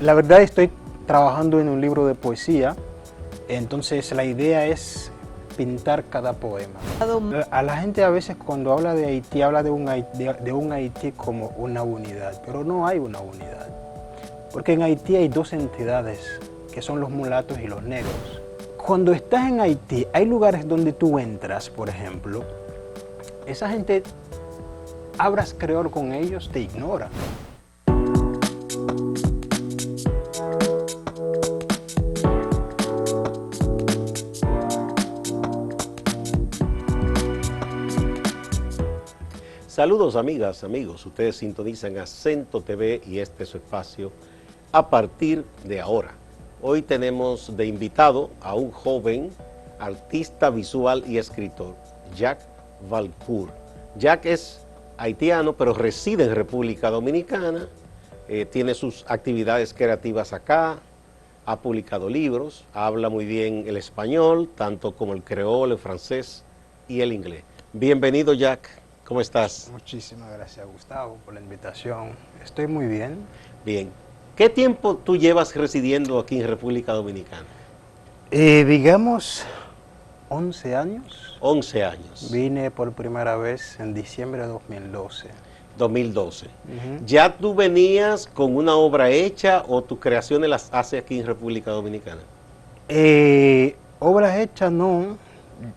La verdad estoy trabajando en un libro de poesía, entonces la idea es pintar cada poema. A la gente a veces cuando habla de Haití, habla de un Haití como una unidad, pero no hay una unidad. Porque en Haití hay dos entidades, que son los mulatos y los negros. Cuando estás en Haití, hay lugares donde tú entras, por ejemplo, esa gente, hablas creol con ellos, te ignora. Saludos amigas, amigos, ustedes sintonizan Acento TV y este es su espacio a partir de ahora. Hoy tenemos de invitado a un joven artista visual y escritor, Jack Valcourt. Jack es haitiano pero reside en República Dominicana, tiene sus actividades creativas acá, ha publicado libros, habla muy bien el español, tanto como el creol, el francés y el inglés. Bienvenido Jack. ¿Cómo estás? Muchísimas gracias, Gustavo, por la invitación. Estoy muy bien. Bien. ¿Qué tiempo tú llevas residiendo aquí en República Dominicana? Digamos 11 años. 11 años. Vine por primera vez en diciembre de 2012. 2012. ¿Ya tú venías con una obra hecha o tus creaciones las haces aquí en República Dominicana? Obras hechas no,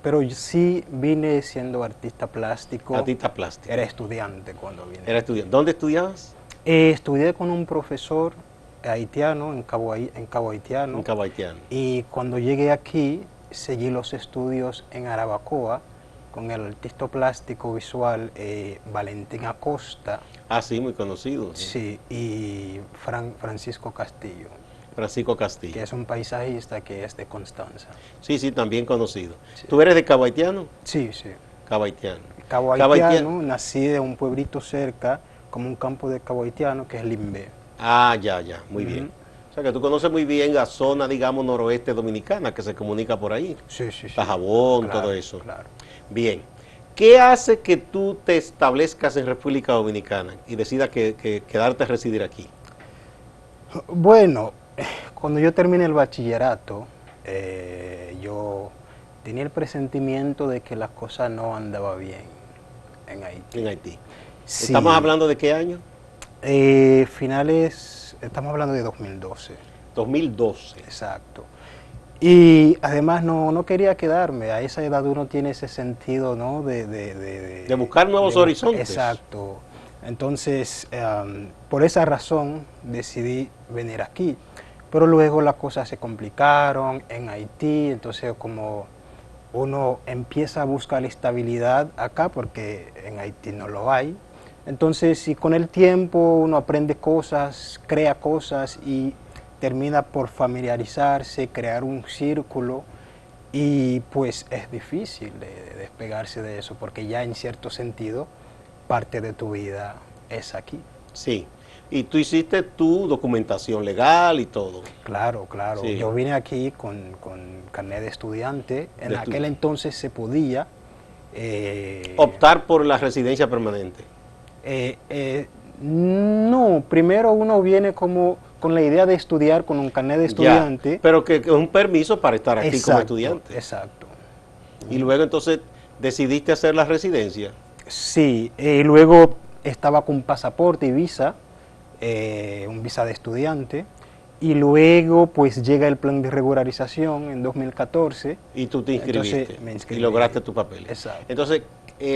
pero sí vine siendo artista plástico. Artista plástico. Era estudiante cuando vine. Era estudiante. ¿Dónde estudiabas? Estudié con un profesor haitiano, en Cabo Haitiano. En Cabo Haitiano. Y cuando llegué aquí, seguí los estudios en Arabacoa con el artista plástico visual Valentín Acosta. Ah, sí, muy conocido. Sí, y Francisco Castillo. Francisco Castillo. Que es un paisajista que es de Constanza. Sí, sí, también conocido. Sí. ¿Tú eres de Cabo Haitiano? Sí, sí. Cabo Haitiano. Cabo Haitiano, nací de un pueblito cerca, como un campo de Cabo Haitiano, que es Limbé. Ah, ya, muy bien. O sea que tú conoces muy bien la zona, digamos, noroeste dominicana, que se comunica por ahí. Sí, sí, sí. Tajabón, Claro, todo eso. Claro. Bien. ¿Qué hace que tú te establezcas en República Dominicana y decidas quedarte a residir aquí? Bueno, cuando yo terminé el bachillerato, yo tenía el presentimiento de que las cosas no andaban bien en Haití. En Haití. Sí. ¿Estamos hablando de qué año? Estamos hablando de 2012. 2012. Exacto. Y además no quería quedarme. A esa edad uno tiene ese sentido, ¿no? De buscar nuevos horizontes. Exacto. Entonces, por esa razón decidí venir aquí. Pero luego las cosas se complicaron en Haití, entonces como uno empieza a buscar la estabilidad acá, porque en Haití no lo hay. Entonces, si con el tiempo uno aprende cosas, crea cosas y termina por familiarizarse, crear un círculo, y pues es difícil de despegarse de eso, porque ya en cierto sentido parte de tu vida es aquí. Sí. Y tú hiciste tu documentación legal y todo. Claro, claro. Sí. Yo vine aquí con carnet de estudiante. En aquel entonces se podía optar por la residencia permanente. No, primero uno viene como con la idea de estudiar con un carnet de estudiante. Ya, pero que es un permiso para estar aquí como estudiante. Exacto. Y luego entonces decidiste hacer la residencia. Sí, luego estaba con pasaporte y visa, un visa de estudiante, y luego pues llega el plan de regularización en 2014. Y tú te inscribiste. Entonces, me inscribí. Y lograste tu papel. Exacto. Entonces,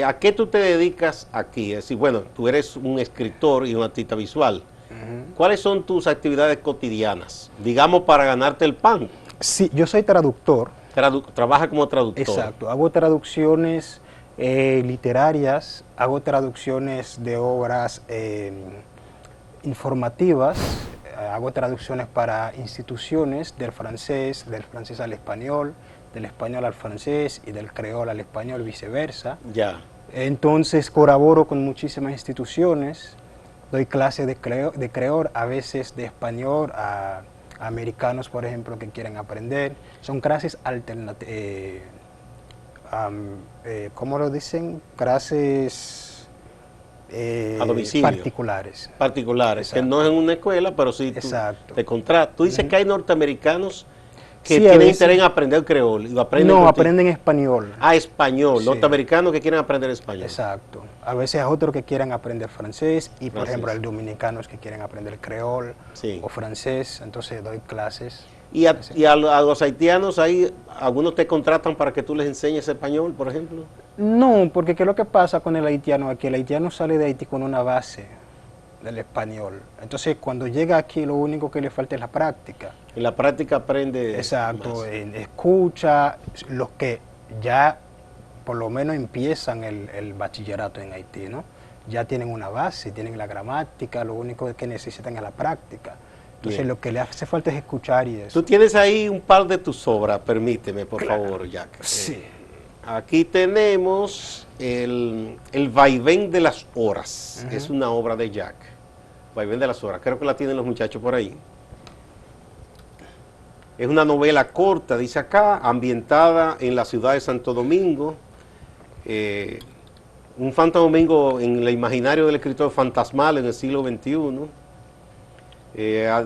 ¿a qué tú te dedicas aquí? Es decir, bueno, tú eres un escritor y un artista visual. ¿Cuáles son tus actividades cotidianas? Digamos, para ganarte el pan. Sí, yo soy traductor. Trabaja como traductor. Exacto, hago traducciones literarias, hago traducciones de obras informativas, hago traducciones para instituciones del francés al español, del español al francés y del creol al español, viceversa. Ya. Entonces colaboro con muchísimas instituciones, doy clases de creol, a veces de español a americanos, por ejemplo, que quieren aprender. Son clases alternativas, ¿cómo lo dicen? Clases a domicilio. Particulares. Particulares, Exacto. que no es en una escuela, pero sí Exacto. te contratan. Tú dices que hay norteamericanos que Sí, a tienen veces- interés en aprender creol y lo aprenden No, contigo. aprenden español. Ah, español, Sí. norteamericanos que quieren aprender español. Exacto. A veces hay otros que quieren aprender francés y, por Francés. ejemplo, hay dominicanos que quieren aprender creol Sí. o francés, entonces doy clases. Y a los haitianos ahí, algunos te contratan para que tú les enseñes español, por ejemplo. No, porque ¿qué es lo que pasa con el haitiano? Es que el haitiano sale de Haití con una base del español. Entonces, cuando llega aquí, lo único que le falta es la práctica. En la práctica aprende Exacto, más. escucha, los que ya por lo menos empiezan el bachillerato en Haití, ¿no? Ya tienen una base, tienen la gramática, lo único que necesitan es la práctica. Entonces, Bien. lo que le hace falta es escuchar y eso. Tú tienes ahí un par de tus obras, permíteme, por favor, Jack. Sí. Aquí tenemos el Vaivén de las Horas. Ujú. Es una obra de Jack. Vaivén de las Horas. Creo que la tienen los muchachos por ahí. Es una novela corta, dice acá, ambientada en la ciudad de Santo Domingo. Un Santo Domingo en el imaginario del escritor fantasmal en el siglo XXI.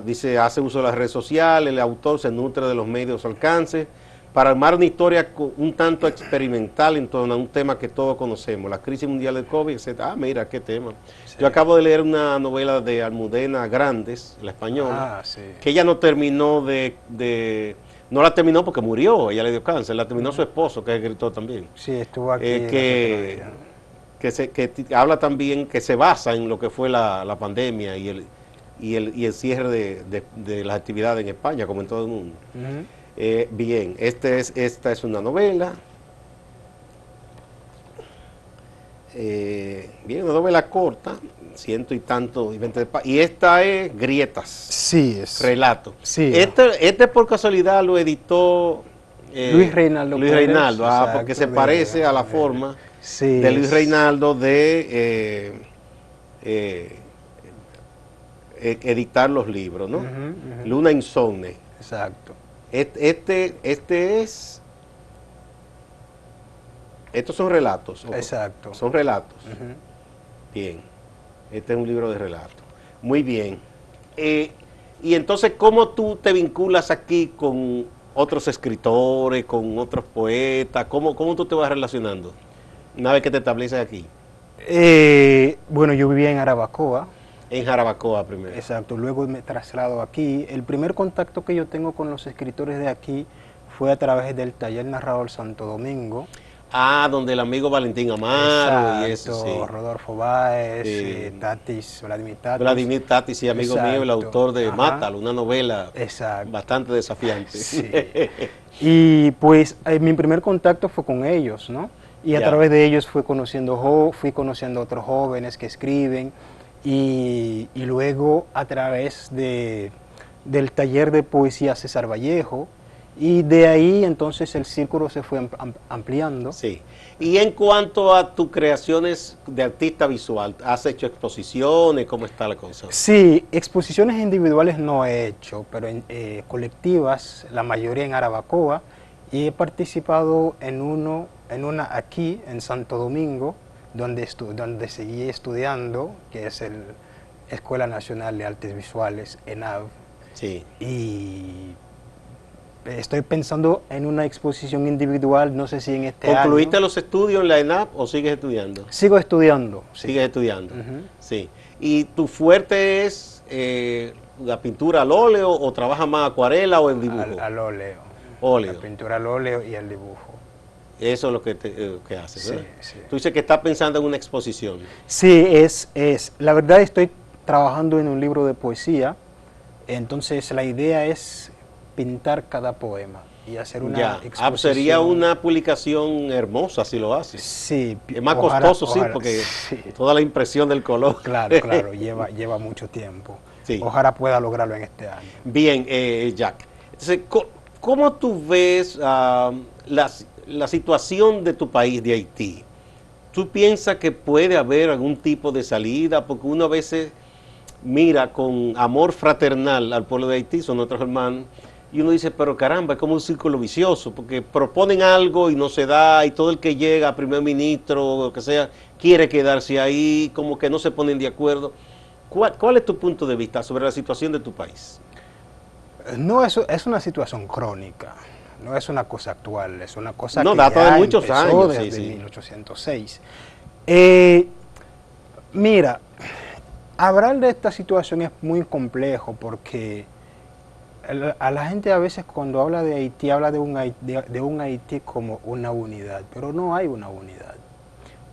Dice, hace uso de las redes sociales, el autor se nutre de los medios a su alcance para armar una historia un tanto experimental en torno a un tema que todos conocemos, la crisis mundial del COVID, etc. Ah, mira, qué tema. Sí. Yo acabo de leer una novela de Almudena Grandes, la española, Ah, sí. que ella no terminó no la terminó porque murió, ella le dio cáncer, la terminó su esposo, que es escritor también. Sí, estuvo aquí. Que habla también, que se basa en lo que fue la pandemia y el cierre de las actividades en España, como en todo el mundo. Ujú. Bien, esta es una novela. Bien, una novela corta, ciento y tanto. Y esta es Grietas, Sí, es. relato. Sí. Este por casualidad lo editó Luis Reinaldo Luis Pérez, Reinaldo, exacto, porque se parece a la forma sí, de Luis es- Reinaldo de editar los libros, ¿no? Ujú, ujú. Luna Insomne. Exacto. Estos son relatos. ¿o? Exacto. Son relatos. Ujú. Bien. Este es un libro de relatos. Muy bien. Y entonces, ¿cómo tú te vinculas aquí con otros escritores, con otros poetas? ¿Cómo tú te vas relacionando una vez que te estableces aquí? Bueno, yo vivía en Arabacoa. En Jarabacoa primero. Exacto, luego me traslado aquí. El primer contacto que yo tengo con los escritores de aquí fue a través del taller Narrador Santo Domingo. Ah, donde el amigo Valentín Amaro y Exacto, eso, sí. Rodolfo Báez, Sí. Vladimir Tatis. Vladimir Tatis, sí, amigo mío, el Exacto, autor de ajá. Mátalo, una novela Exacto. bastante desafiante. Sí. Y pues mi primer contacto fue con ellos, ¿no? Y a Ya. través de ellos fui conociendo a otros jóvenes que escriben y luego a través del taller de poesía César Vallejo y de ahí entonces el círculo se fue ampliando. Sí. Y en cuanto a tus creaciones de artista visual, ¿has hecho exposiciones? ¿Cómo está la cosa? Sí, exposiciones individuales no he hecho, pero colectivas, la mayoría en Arabacoa, y he participado en una aquí en Santo Domingo, donde seguí estudiando, que es la Escuela Nacional de Artes Visuales, ENAV, Sí. y estoy pensando en una exposición individual, no sé si en este ¿Concluiste año. los estudios en la ENAP o sigues estudiando? Sigo estudiando. Sí. Sigues estudiando. Ujú. Sí. ¿Y tu fuerte es la pintura al óleo o trabajas más acuarela o en dibujo? Al óleo. Óleo. La pintura al óleo y el dibujo. Eso es lo que haces, Sí, ¿verdad? sí. Tú dices que estás pensando en una exposición. Sí, la verdad estoy trabajando en un libro de poesía, entonces la idea es pintar cada poema y hacer una Ya. exposición. Sería una publicación hermosa si lo haces. Sí, Es más ojalá- costoso, sí, ojalá, porque sí. toda la impresión del color. Claro, claro, lleva mucho tiempo. Sí. Ojalá pueda lograrlo en este año. Bien, Jack. Entonces, ¿cómo tú ves la situación de tu país, de Haití? ¿Tú piensas que puede haber algún tipo de salida? Porque uno a veces mira con amor fraternal al pueblo de Haití, son nuestros hermanos, y uno dice, pero caramba, es como un círculo vicioso, porque proponen algo y no se da, y todo el que llega, primer ministro, o lo que sea, quiere quedarse ahí, como que no se ponen de acuerdo. ¿Cuál es tu punto de vista sobre la situación de tu país? No, es una situación crónica, no es una cosa actual, es una cosa No, que data ya de muchos empezó años, desde sí, sí. 1806. Mira, hablar de esta situación es muy complejo porque a la gente a veces cuando habla de Haití, habla de un Haití como una unidad, pero no hay una unidad.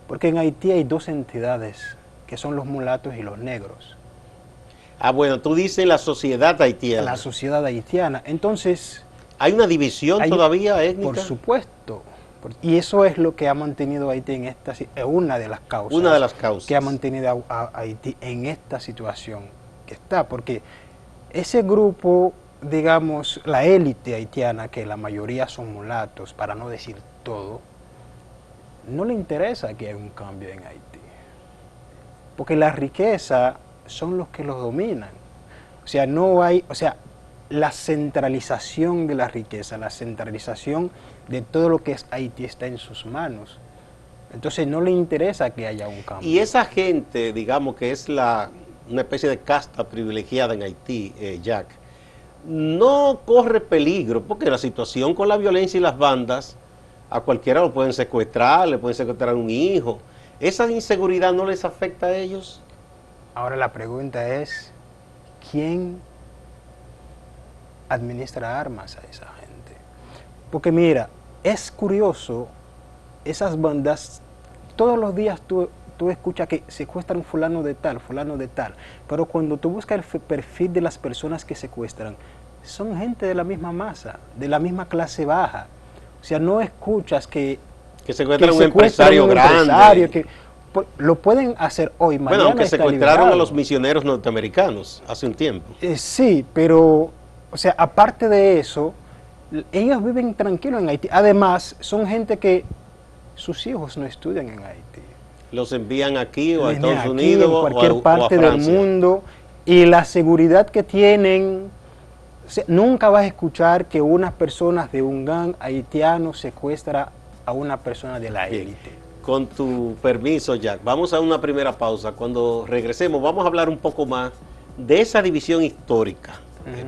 Porque en Haití hay dos entidades, que son los mulatos y los negros, Ah, bueno, tú dices la sociedad en la haitiana. sociedad haitiana. Entonces, ¿Hay una división hay, todavía por étnica? supuesto, y eso es lo que ha mantenido a Haití es una de las Una de causas las que ha causas. mantenido a Haití en esta situación que está, porque ese grupo, digamos, la élite haitiana, que la mayoría son mulatos, para no decir todo, no le interesa que haya un cambio en Haití, porque la riqueza son los que los dominan. O sea, no hay, o sea, la centralización de la riqueza, la centralización de todo lo que es Haití está en sus manos. Entonces no le interesa que haya un Y cambio. esa gente, digamos que es una especie de casta privilegiada en Haití, Jack, no corre peligro, porque la situación con la violencia y las bandas, a cualquiera lo pueden secuestrar, le pueden secuestrar a un hijo. ¿Esa inseguridad no les afecta a ellos? Ahora la pregunta es, ¿quién administra armas a esa gente? Porque mira, es curioso, esas bandas, todos los días tú escuchas que secuestran fulano de tal, pero cuando tú buscas el perfil de las personas que secuestran, son gente de la misma masa, de la misma clase baja. O sea, no escuchas Que que secuestran a un secuestran empresario un empresario, grande. que lo pueden hacer hoy, Bueno, mañana aunque está secuestraron a los liberado. misioneros norteamericanos hace un tiempo. Sí, pero, o sea, aparte de eso, ellos viven tranquilos en Haití. Además, son gente que sus hijos no estudian en Haití. Los envían aquí o a Vienen Estados aquí, Unidos en cualquier o a parte del Francia. mundo, y la seguridad que tienen, o sea, nunca vas a escuchar que unas personas de un gang haitiano secuestra a una persona de la Bien, élite. con tu permiso, Jack, vamos a una primera pausa. Cuando regresemos vamos a hablar un poco más de esa división histórica,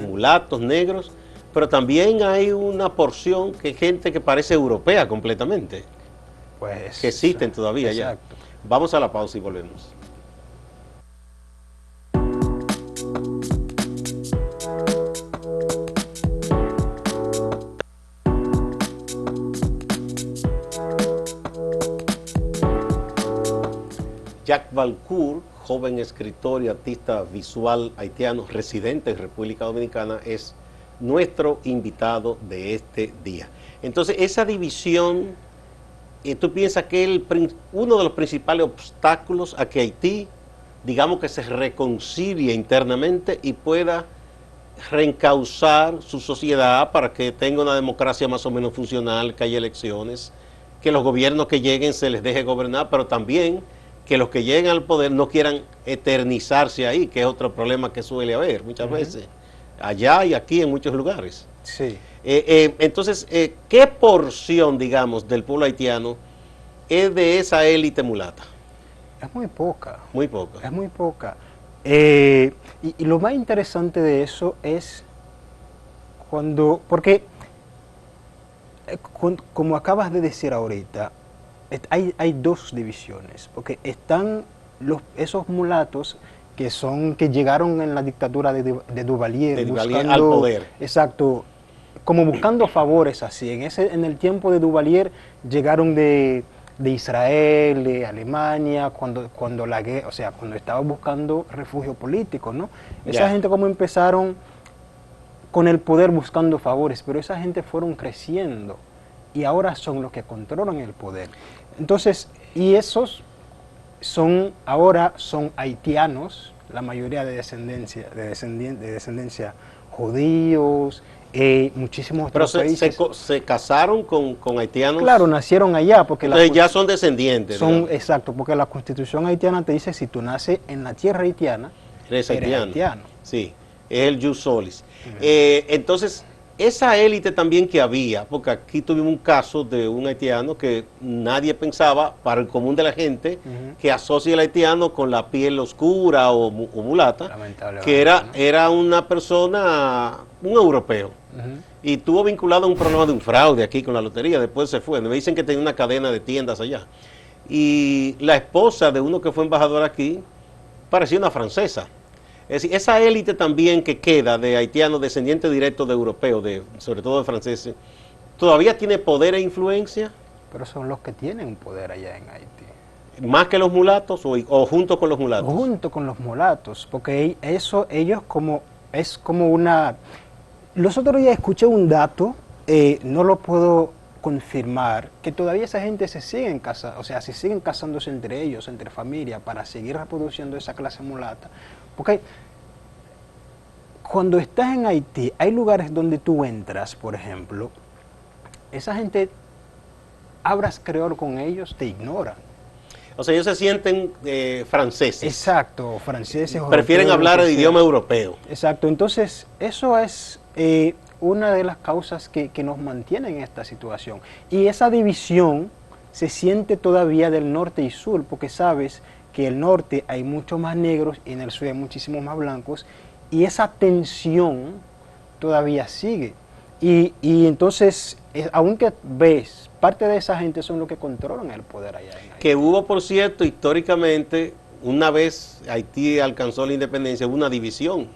mulatos, negros, pero también hay una porción que gente que parece europea completamente, que Pues, existen todavía ya. exacto. Vamos a la pausa y volvemos. Jack Valcourt, joven escritor y artista visual haitiano residente en República Dominicana, es nuestro invitado de este día. Entonces, esa división, ¿tú piensas que uno de los principales obstáculos a que Haití, digamos que se reconcilie internamente y pueda reencauzar su sociedad para que tenga una democracia más o menos funcional, que haya elecciones, que los gobiernos que lleguen se les deje gobernar, pero también que los que lleguen al poder no quieran eternizarse ahí, que es otro problema que suele haber muchas veces, allá y aquí en muchos lugares? Sí. Entonces, ¿qué porción, digamos, del pueblo haitiano es de esa élite mulata? Es muy poca. Muy poco. Es muy poca. Y lo más interesante de eso es porque, como acabas de decir ahorita, hay dos divisiones, porque están esos mulatos que llegaron en la dictadura de Duvalier, De Duvalier al poder. exacto, como buscando favores así. En el tiempo de Duvalier llegaron de Israel, de Alemania, cuando la guerra, o sea, cuando estaba buscando refugio político, ¿no? Esa Ya. gente como empezaron con el poder buscando favores, pero esa gente fueron creciendo y ahora son los que controlan el poder. Entonces, y esos ahora son haitianos, la mayoría de descendencia judíos, muchísimos Pero otros países. se casaron con haitianos. Claro, nacieron allá porque Entonces ya son descendientes. son exacto, porque la Constitución haitiana te dice si tú naces en la tierra haitiana, Eres eres haitiano. haitiano. Sí, es el jus solis. Entonces, esa élite también que había, porque aquí tuvimos un caso de un haitiano que nadie pensaba, para el común de la gente, que asocia al haitiano con la piel oscura o mulata, que Lamentablemente, ¿no? era una persona, un europeo. Y estuvo vinculado a un problema de un fraude aquí con la lotería, después se fue. Me dicen que tenía una cadena de tiendas allá. Y la esposa de uno que fue embajador aquí parecía una francesa. Es decir, esa élite también que queda de haitianos descendientes directos de europeos, sobre todo de franceses, ¿todavía tiene poder e influencia? Pero son los que tienen poder allá en Haití. ¿Más que los mulatos o junto con los mulatos? Junto con los mulatos, porque eso ellos como es como una... Los otros días escuché un dato, no lo puedo confirmar, que todavía esa gente se siguen casando, o sea, se siguen casándose entre ellos, entre familia, para seguir reproduciendo esa clase mulata. Porque cuando estás en Haití, hay lugares donde tú entras, por ejemplo, esa gente, hablas creol con ellos, te ignoran. O sea, ellos se sienten franceses. Exacto, franceses. Prefieren europeos, hablar el idioma europeo. Exacto, entonces eso es una de las causas que nos mantiene en esta situación. Y esa división se siente todavía del norte y sur, porque sabes que en el norte hay muchos más negros y en el sur hay muchísimos más blancos, y esa tensión todavía sigue. Y entonces, aunque ves, parte de esa gente son los que controlan el poder allá en Haití. Que hubo, por cierto, históricamente, una vez Haití alcanzó la independencia, hubo una división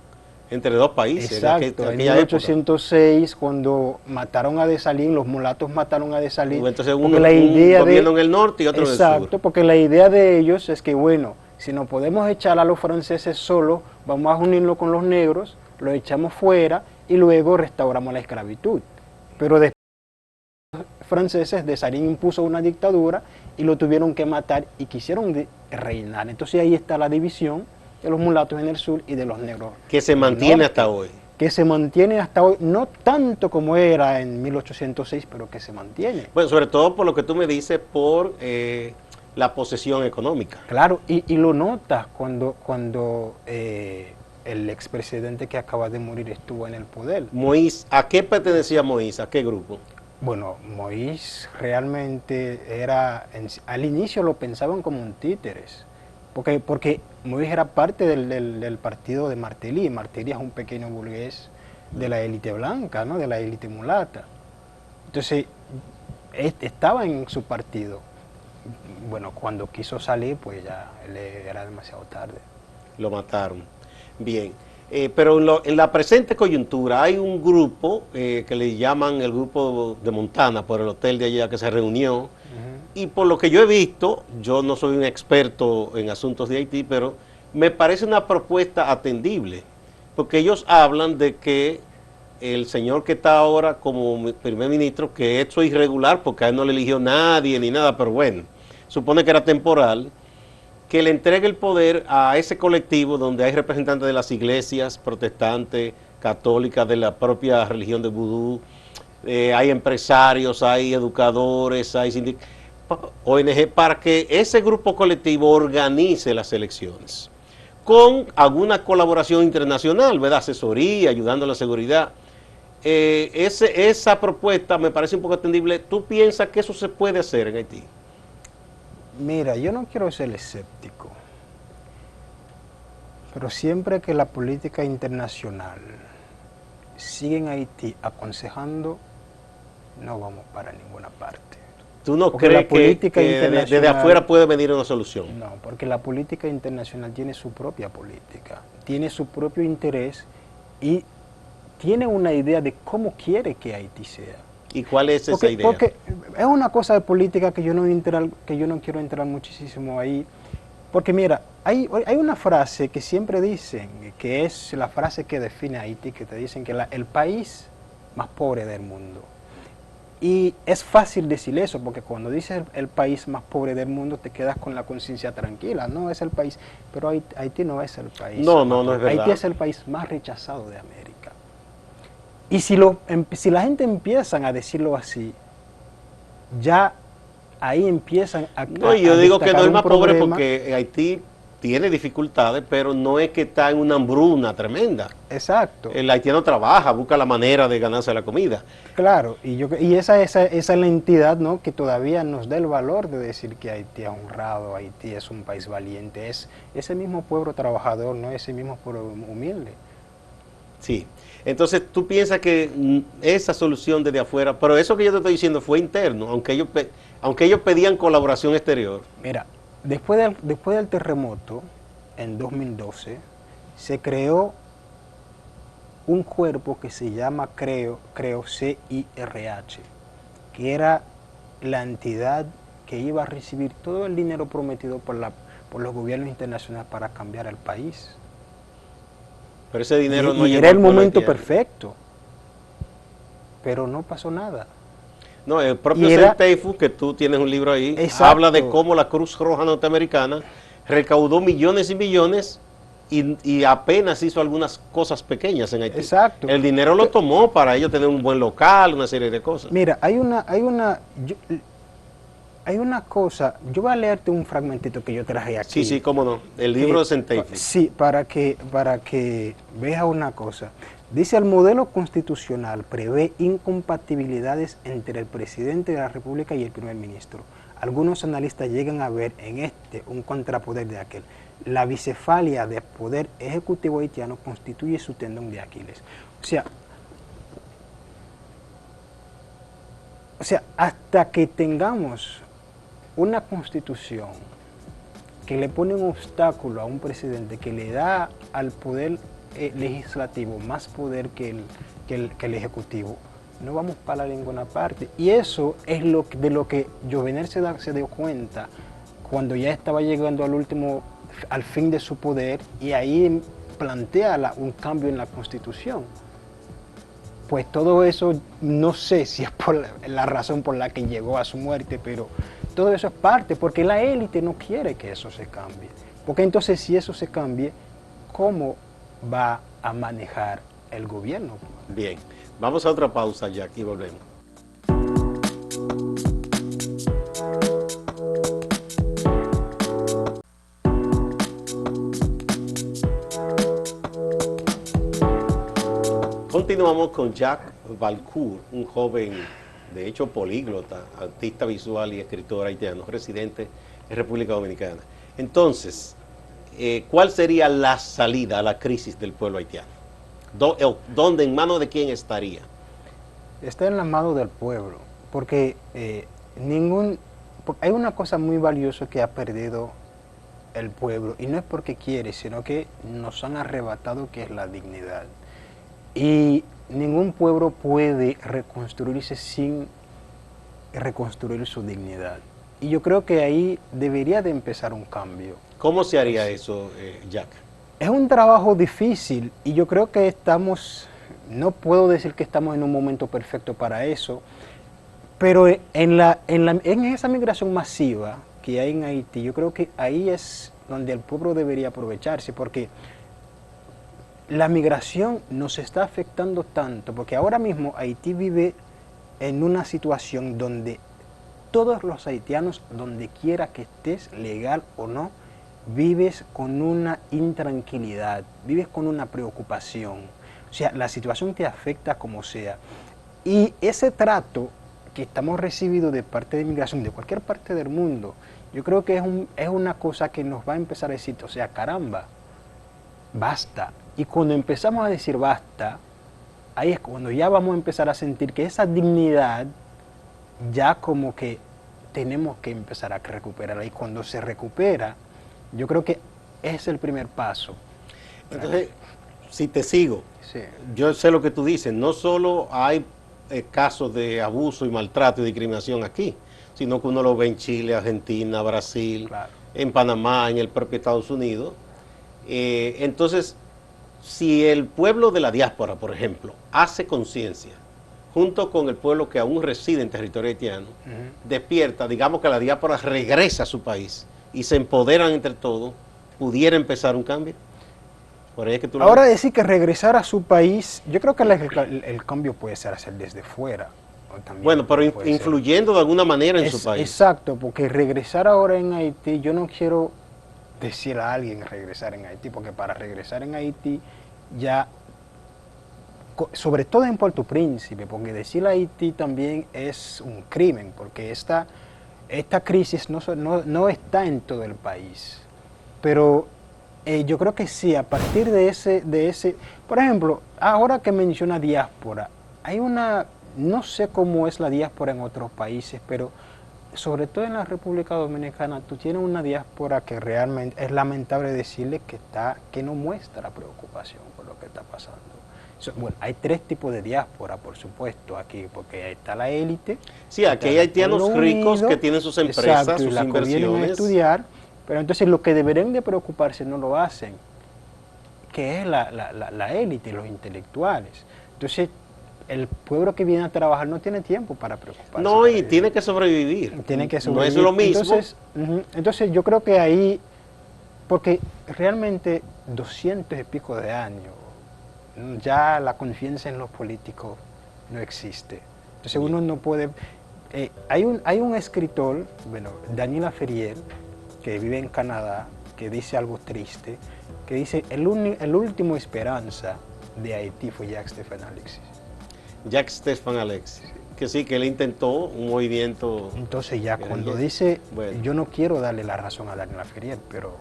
entre dos países. Exacto, en 1806, cuando mataron a Dessalines, los mulatos mataron a Dessalines. Entonces un gobierno en el norte y otro en el sur. Exacto, porque la idea de ellos es que, bueno, si no podemos echar a los franceses solos, vamos a unirlo con los negros, los echamos fuera y luego restauramos la esclavitud. Pero después los franceses, Dessalines impuso una dictadura y lo tuvieron que matar y quisieron reinar. Entonces ahí está la división de los mulatos en el sur y de los negros. Que se mantiene hasta hoy. Que se mantiene hasta hoy, no tanto como era en 1806, pero que se mantiene. Bueno, sobre todo por lo que tú me dices, por la posesión económica. Claro, y lo notas cuando el expresidente que acaba de morir estuvo en el poder. Moïse, ¿a qué pertenecía Moïse? ¿A qué grupo? Bueno, Moïse realmente era, al inicio lo pensaban como un títeres, porque Moïse era parte del partido de Martelly. Martelly es un pequeño burgués de la élite blanca, ¿no? De la élite mulata. Entonces, estaba en su partido. Bueno, cuando quiso salir, pues ya era demasiado tarde. Lo mataron. Bien. Pero en la presente coyuntura hay un grupo que le llaman el grupo de Montana, por el hotel de allá que se reunió. Y por lo que yo he visto, yo no soy un experto en asuntos de Haití, pero me parece una propuesta atendible, porque ellos hablan de que el señor que está ahora como primer ministro, que esto es irregular porque a él no le eligió nadie ni nada, pero bueno, supone que era temporal, que le entregue el poder a ese colectivo donde hay representantes de las iglesias protestantes, católicas, de la propia religión de vudú, hay empresarios, hay educadores, hay ONG, para que ese grupo colectivo organice las elecciones con alguna colaboración internacional, ¿verdad? Asesoría, ayudando a la seguridad. Esa propuesta me parece un poco atendible. ¿Tú piensas que eso se puede hacer en Haití? Mira, yo no quiero ser escéptico, pero siempre que la política internacional sigue en Haití aconsejando, no vamos para ninguna parte. ¿Tú no crees que desde afuera puede venir una solución? No, porque la política internacional tiene su propia política, tiene su propio interés y tiene una idea de cómo quiere que Haití sea. ¿Y cuál es esa idea? Porque es una cosa de política que yo no quiero entrar muchísimo ahí. Porque mira, hay una frase que siempre dicen, que es la frase que define a Haití, que te dicen que el país más pobre del mundo. Y es fácil decir eso, porque cuando dices el país más pobre del mundo te quedas con la conciencia tranquila, no es el país, pero Haití no es el país. No es verdad. Haití es el país más rechazado de América. Y si la gente empieza a decirlo así, ya ahí empiezan a... No, yo digo que no es más pobre porque Haití tiene dificultades, pero no es que está en una hambruna tremenda. Exacto. El haitiano trabaja, busca la manera de ganarse la comida. Claro, y esa es la entidad, ¿no?, que todavía nos da el valor de decir que Haití ha honrado, Haití es un país valiente, es ese mismo pueblo trabajador, no ese mismo pueblo humilde. Sí. Entonces tú piensas que esa solución desde afuera, pero eso que yo te estoy diciendo fue interno, aunque ellos pedían colaboración exterior. Mira, después del terremoto, en 2012, se creó un cuerpo que se llama CIRH, que era la entidad que iba a recibir todo el dinero prometido por los gobiernos internacionales para cambiar el país. Pero ese dinero no y llegó era el al pueblo momento haitiano. perfecto, pero no pasó nada. No, el propio Y era- Centeifus, que tú tienes un libro ahí, Exacto. habla de cómo la Cruz Roja Norteamericana recaudó millones y millones y apenas hizo algunas cosas pequeñas en Haití. Exacto. El dinero lo tomó para ellos tener un buen local, una serie de cosas. Mira, hay una cosa, yo voy a leerte un fragmentito que yo traje aquí. Sí, sí, cómo no. El libro de Centeifus. Sí, para que veas una cosa. Dice, el modelo constitucional prevé incompatibilidades entre el presidente de la República y el primer ministro. Algunos analistas llegan a ver en este un contrapoder de aquel. La bicefalia del poder ejecutivo haitiano constituye su tendón de Aquiles. O sea, hasta que tengamos una constitución que le pone un obstáculo a un presidente, que le da al poder legislativo más poder que el ejecutivo, no vamos para ninguna parte. Y eso es de lo que Jovenel se dio cuenta cuando ya estaba llegando al fin de su poder, y ahí plantea un cambio en la constitución. Pues todo eso, no sé si es por la razón por la que llegó a su muerte, pero todo eso es parte, porque la élite no quiere que eso se cambie. Porque entonces, si eso se cambie, ¿cómo va a manejar el gobierno? Bien, vamos a otra pausa ya, aquí volvemos. Continuamos con Jacques Valcourt, un joven, de hecho políglota, artista visual y escritor haitiano, residente en República Dominicana. Entonces, ¿cuál sería la salida a la crisis del pueblo haitiano? ¿Dónde, en manos de quién estaría? Está en las manos del pueblo, porque hay una cosa muy valiosa que ha perdido el pueblo, y no es porque quiere, sino que nos han arrebatado, que es la dignidad. Y ningún pueblo puede reconstruirse sin reconstruir su dignidad. Y yo creo que ahí debería de empezar un cambio. ¿Cómo se haría eso, Jack? Es un trabajo difícil, y yo creo que no puedo decir que estamos en un momento perfecto para eso, pero en esa migración masiva que hay en Haití, yo creo que ahí es donde el pueblo debería aprovecharse, porque la migración nos está afectando tanto, porque ahora mismo Haití vive en una situación donde todos los haitianos, donde quiera que estés, legal o no, vives con una intranquilidad, vives con una preocupación. O sea, la situación te afecta como sea. Y ese trato que estamos recibiendo de parte de inmigración, de cualquier parte del mundo, yo creo que es una cosa que nos va a empezar a decir, o sea, caramba, basta. Y cuando empezamos a decir basta, ahí es cuando ya vamos a empezar a sentir que esa dignidad ya como que tenemos que empezar a recuperarla. Y cuando se recupera, yo creo que es el primer paso. Entonces, si te sigo, Sí. yo sé lo que tú dices, no solo hay casos de abuso y maltrato y discriminación aquí, sino que uno lo ve en Chile, Argentina, Brasil, Claro. en Panamá, en el propio Estados Unidos. Entonces, si el pueblo de la diáspora, por ejemplo, hace conciencia, junto con el pueblo que aún reside en territorio haitiano, despierta, digamos que la diáspora regresa a su país y se empoderan entre todos, pudiera empezar un cambio. Por ahí es que tú lo Ahora ves. decir que regresar a su país, yo creo que el cambio puede ser hacer desde fuera. También Bueno, pero puede ser. influyendo de alguna manera en su país. Exacto, porque regresar ahora en Haití, yo no quiero decirle a alguien regresar en Haití, porque para regresar en Haití ya, sobre todo en Puerto Príncipe, porque decirle a Haití también es un crimen, porque esta crisis no está en todo el país, pero yo creo que sí, a partir de ese, por ejemplo, ahora que menciona diáspora, hay una, no sé cómo es la diáspora en otros países, pero sobre todo en la República Dominicana, tú tienes una diáspora que realmente es lamentable decirle que no muestra preocupación por lo que está pasando. Bueno, hay tres tipos de diáspora, por supuesto, aquí, porque ahí está la élite. Sí, aquí hay haitianos ricos que tienen sus empresas, exacto, sus y inversiones. Que vienen a estudiar, pero entonces lo que deberían de preocuparse no lo hacen, que es la élite, los intelectuales. Entonces, el pueblo que viene a trabajar no tiene tiempo para preocuparse. No, y tiene que sobrevivir. Tiene que sobrevivir. No es lo mismo. Entonces yo creo que ahí, porque realmente 200 y pico de años, ya la confianza en los políticos no existe. Entonces uno no puede... hay un escritor, bueno, Daniela Ferrier, que vive en Canadá, que dice algo triste, que dice, el último esperanza de Haití fue Jacques Stephane Alexis. Jacques Stephane Alexis, que sí, que él intentó un movimiento... Entonces ya cuando dice, bueno, yo no quiero darle la razón a Daniela Ferrier, pero...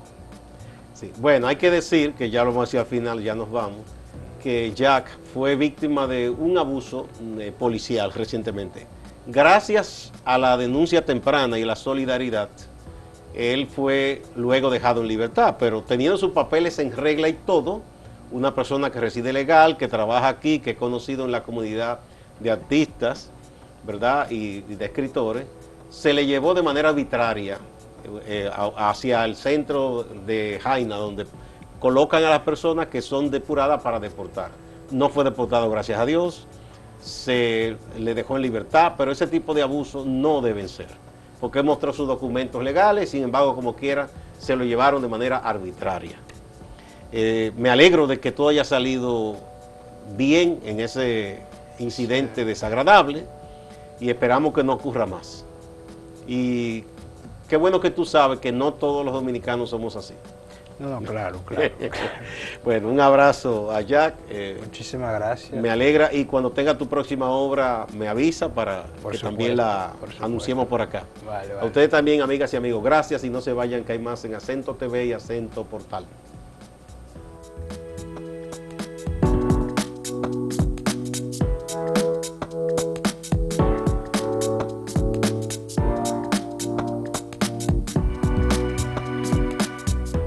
Sí. Bueno, hay que decir, que ya lo vamos a decir al final, ya nos vamos, que Jacques fue víctima de un abuso policial recientemente. Gracias a la denuncia temprana y la solidaridad, él fue luego dejado en libertad, pero teniendo sus papeles en regla y todo, una persona que reside legal, que trabaja aquí, que es conocido en la comunidad de artistas, ¿verdad? Y de escritores, se le llevó de manera arbitraria hacia el centro de Jaina, donde colocan a las personas que son depuradas para deportar. No fue deportado, gracias a Dios, se le dejó en libertad, pero ese tipo de abusos no deben ser, porque mostró sus documentos legales, sin embargo, como quiera, se lo llevaron de manera arbitraria. Me alegro de que todo haya salido bien en ese incidente desagradable y esperamos que no ocurra más. Y qué bueno que tú sabes que no todos los dominicanos somos así. No, claro. Bueno, un abrazo a Jack. Muchísimas gracias. Me alegra, y cuando tenga tu próxima obra me avisa para que también la anunciemos por acá. Vale. A ustedes también, amigas y amigos, gracias, y no se vayan, que hay más en Acento TV y Acento Portal.